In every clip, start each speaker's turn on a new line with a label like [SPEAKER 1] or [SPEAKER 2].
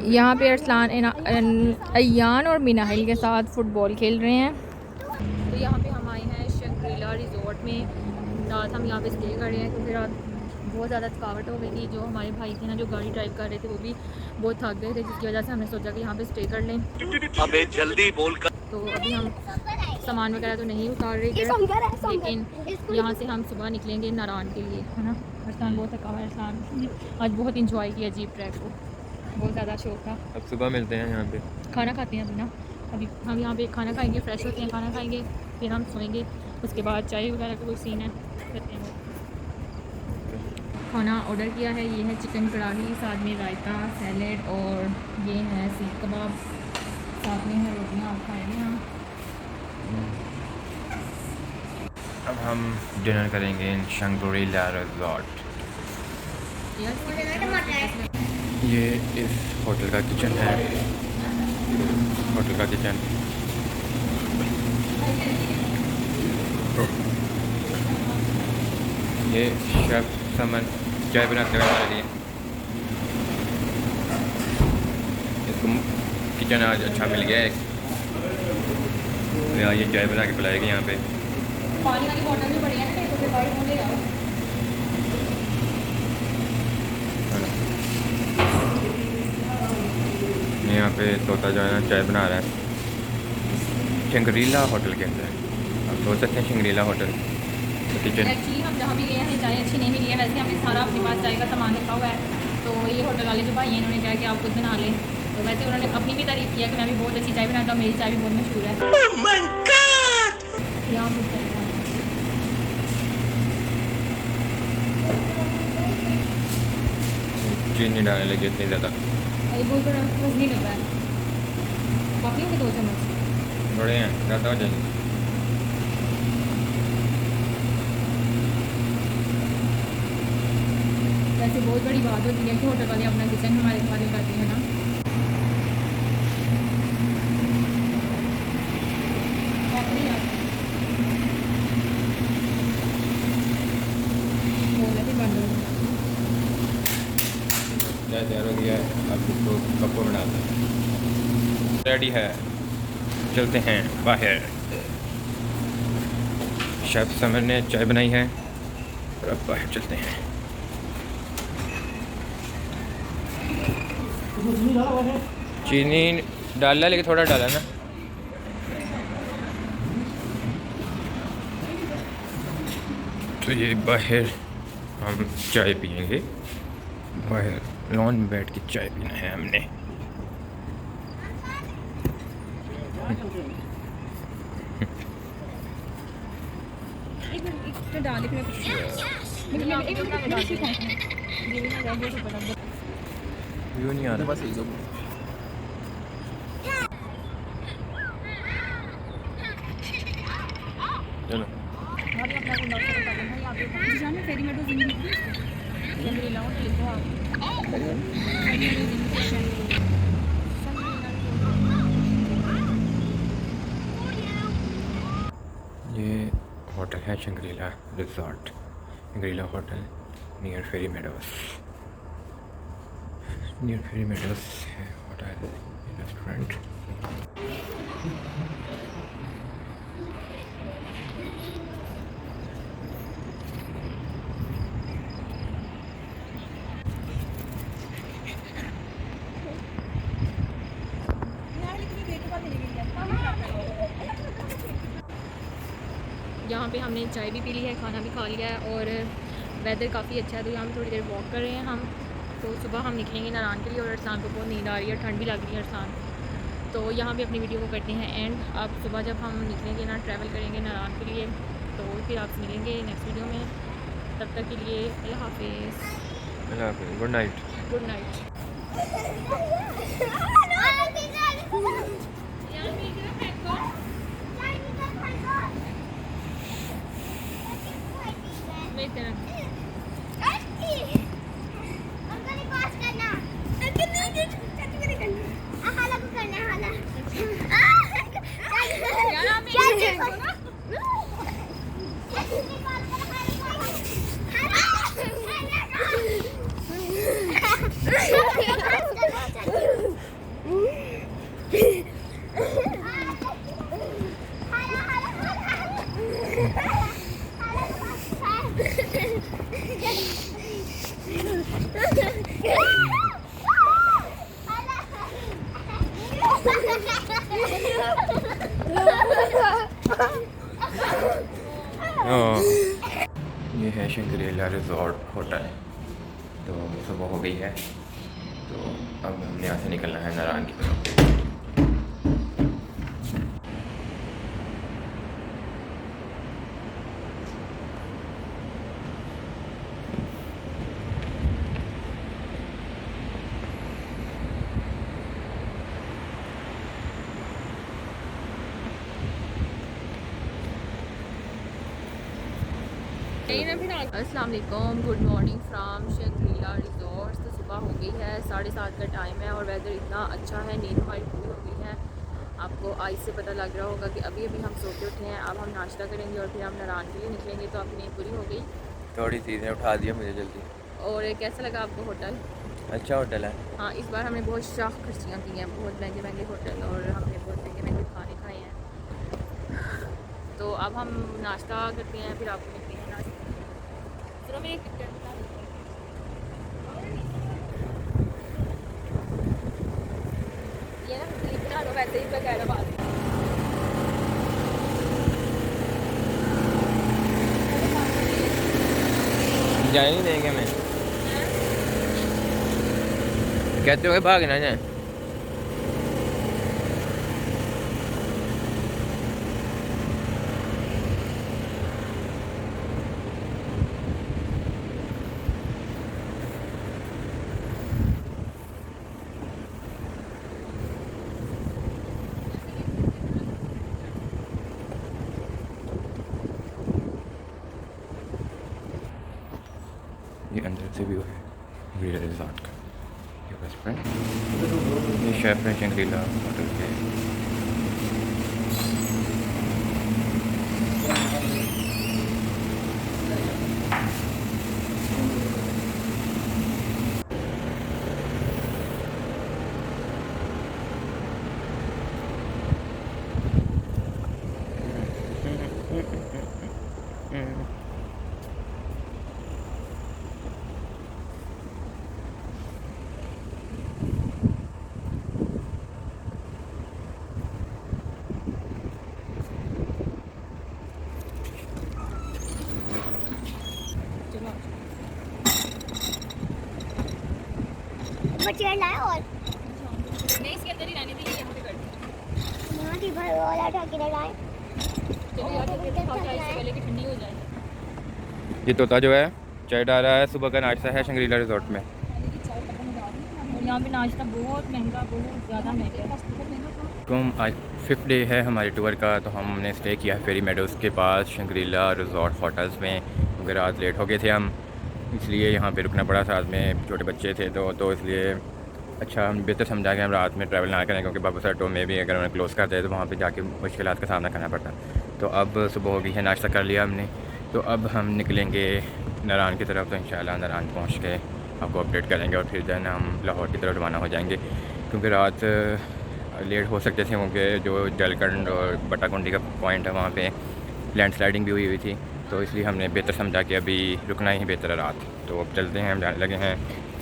[SPEAKER 1] यहाँ पे अरसलान अयान और मिनाहिल के साथ फुटबॉल खेल रहे हैं। तो यहाँ पे हम आए हैं शंग्रिला रिजॉर्ट में। रात हम यहाँ पे स्टे कर रहे हैं क्योंकि रात बहुत ज़्यादा थकावट हो गई थी। जो हमारे भाई थे ना, जो गाड़ी ड्राइव कर रहे थे, वो भी बहुत थक गए थे, जिसकी वजह से हमने सोचा कि यहाँ पे स्टे कर लें।
[SPEAKER 2] अबे जल्दी बोल कर।
[SPEAKER 1] तो अभी हम सामान वगैरह तो नहीं उतार रहे थे, लेकिन यहाँ से हम सुबह निकलेंगे नारायण के लिए, है ना। अरसलान बहुत थका हुआ है। अरसलान आज बहुत इंजॉय किया अजीब ट्रैक को, बहुत ज़्यादा शौक था।
[SPEAKER 3] अब सुबह मिलते हैं यहाँ पे,
[SPEAKER 1] खाना खाते हैं अभी ना। अभी हम यहाँ पे खाना खाएंगे, फ्रेश होते हैं, खाना खाएंगे, फिर हम सोएंगे। उसके बाद चाय वगैरह का कोई सीन है करते हैं। खाना ऑर्डर किया है, ये है चिकन कढ़ाई, साथ में रायता, सैलेड, और ये है सीख कबाब, साथ में है रोटियाँ। आप खाएंगे हम।
[SPEAKER 3] अब हम डिनर करेंगे इन शंग्रिला रिजॉर्ट। ये इस होटल का किचन है, होटल का किचन। ये शेफ समन चाय बनाते हुए हमारे लिए। इसको किचन आज अच्छा मिल गया है। ये चाय बना के पिलाएगी यहाँ पे।
[SPEAKER 1] पानी वाली बोतल भी बढ़िया है, तो फिर बड़ी होने जाओ।
[SPEAKER 3] यहाँ पे तोता जो है ना चाय बना रहा है शंग्रिला होटल के अंदर। आप सोच सकते हैं शंग्रिला होटल किचन।
[SPEAKER 1] एक्चुअली हम जहाँ भी गए हैं चाय अच्छी नहीं मिली है। वैसे हमने सारा अपने पास चाय का सामान रखा हुआ है। तो ये होटल वाले जो भाई हैं, इन्होंने कहा कि आप खुद बना लें। तो वैसे उन्होंने अपनी भी तारीफ़ किया कि मैं भी बहुत अच्छी चाय बनाता हूँ, मेरी चाय भी बहुत मशहूर है। यहाँ
[SPEAKER 3] चीनी डालने लगे इतनी ज़्यादा,
[SPEAKER 1] बहुत बड़ा नहीं लग रहा है। बाकी होंगे 2 चम्मच
[SPEAKER 3] बड़े हैं, ज़्यादा हो जाएंगे।
[SPEAKER 1] वैसे बहुत बड़ी बात होती है कि होटल वाले अपना किचन हमारे हवाले करते हैं ना।
[SPEAKER 3] चाय तैयार हो गया है, अब इसको कपों में डालते हैं। रेडी है, चलते हैं बाहर। शेफ समर ने चाय बनाई है और अब बाहर चलते हैं। चीनी डाला, लेकिन थोड़ा डाला ना। तो ये बाहर हम चाय पियेंगे, बाहर लॉन में बैठ के चाय पीना है हमने। व्यू नहीं आ रहा। चलो ये होटल है Shangri La resort, Shangri La hotel near फेरी मेडोस। नियर फेरी मेडोस है होटल रेस्टोरेंट।
[SPEAKER 1] यहाँ पे हमने चाय भी पी ली है, खाना भी खा लिया है, और वेदर काफ़ी अच्छा है। तो यहाँ पे थोड़ी देर वॉक कर रहे हैं हम। तो सुबह हम निकलेंगे नारायण के लिए, और अरसलान को बहुत नींद आ रही है, ठंड भी लग रही है अरसलान। तो यहाँ पे अपनी वीडियो को करते हैं एंड। अब सुबह जब हम निकलेंगे ना, ट्रैवल करेंगे नारायण के लिए, तो फिर आप मिलेंगे नेक्स्ट वीडियो में। तब तक के लिए अल्लाह हाफिज़,
[SPEAKER 3] good night.
[SPEAKER 1] Good night.
[SPEAKER 4] Thank you.
[SPEAKER 3] ये है शंग्रिला रिजॉर्ट होटल। तो सुबह हो गई है, तो अब हमने यहाँ से निकलना है नारायण की तरफ।
[SPEAKER 1] अस्सलाम वालेकुम, good morning from Shangri La resort. तो सुबह हो गई है, 7:30 का टाइम है और वेदर इतना अच्छा है, नींद हमारी पूरी हो गई है। आपको आइज से पता लग रहा होगा कि अभी अभी हम सो के उठे हैं। अब हम नाश्ता करेंगे और फिर हम नारायण के लिए निकलेंगे। तो आपकी नींद पूरी हो गई।
[SPEAKER 3] थोड़ी चीज़ें उठा दिया मुझे जल्दी।
[SPEAKER 1] और कैसा लगा आपको होटल?
[SPEAKER 3] अच्छा होटल है।
[SPEAKER 1] हाँ, इस बार हमने बहुत शाख खर्चियाँ की हैं, बहुत महंगे महंगे होटल और हमने बहुत महंगे महंगे खाने खाए हैं। तो अब हम नाश्ता करते हैं, फिर आपको मिलते हैं नाश्ता। चलो मेरी टिकट बता दो। ये ना क्लिप बना लो, वैसे ही बगैर बात।
[SPEAKER 3] जाने नहीं देंगे मैं, कहते हो भाग ना जाए। ये अंदर से व्यू है शंग्रिला रिजॉर्ट का। ये बस फ्रेंड, ये शेफ है शंग्रिला होटल के।
[SPEAKER 4] चेयर लाए और
[SPEAKER 1] नहीं, इसके अंदर ही रहने दीजिए, यहाँ पे कर दो।
[SPEAKER 4] यहाँ की भर वाला ढाकी लाए।
[SPEAKER 1] चलो यार, जल्दी से खाओ चाय, इससे पहले कि ठंडी हो जाए।
[SPEAKER 3] ये तोता जो है चाय डाल रहा है, सुबह का नाश्ता है शंग्रिला रिजॉर्ट में।
[SPEAKER 1] और यहाँ पे नाश्ता बहुत महंगा, बहुत ज़्यादा महंगा है।
[SPEAKER 3] तो हम आज 5th डे है हमारे टूर का। तो हमने स्टे किया है फेरी मेडोज़ के पास शंग्रिला रिजॉर्ट होटल्स में, क्योंकि रात लेट हो गए थे हम, इसलिए यहाँ पे रुकना पड़ा। साथ में छोटे बच्चे थे तो इसलिए अच्छा हम बेहतर समझा कि हम रात में ट्रैवल ना करें, क्योंकि बाबूसर में भी अगर उन्हें क्लोज़ कर दे तो वहाँ पे जाके मुश्किलात का सामना करना पड़ता। तो अब सुबह हो गई है, नाश्ता कर लिया हमने। तो अब हम निकलेंगे नारायण की तरफ। तो इंशाल्लाह नारायण पहुँच के आपको अपडेट करेंगे और फिर जो है ना हम लाहौर की तरफ रवाना हो जाएंगे, क्योंकि रात लेट हो सकते थे, क्योंकि जो जलकंड और बटाकुंडी का पॉइंट है वहाँ पे लैंडस्लाइडिंग भी हुई थी। तो इसलिए हमने बेहतर समझा कि अभी रुकना ही बेहतर है रात। तो अब चलते हैं, हम जाने लगे हैं,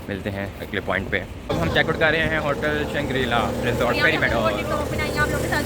[SPEAKER 3] मिलते हैं अगले पॉइंट पे। अब हम चेकआउट कर रहे हैं होटल शंग्रिला रिजॉर्ट फेरी मेडोज़।
[SPEAKER 1] आप लोग के साथ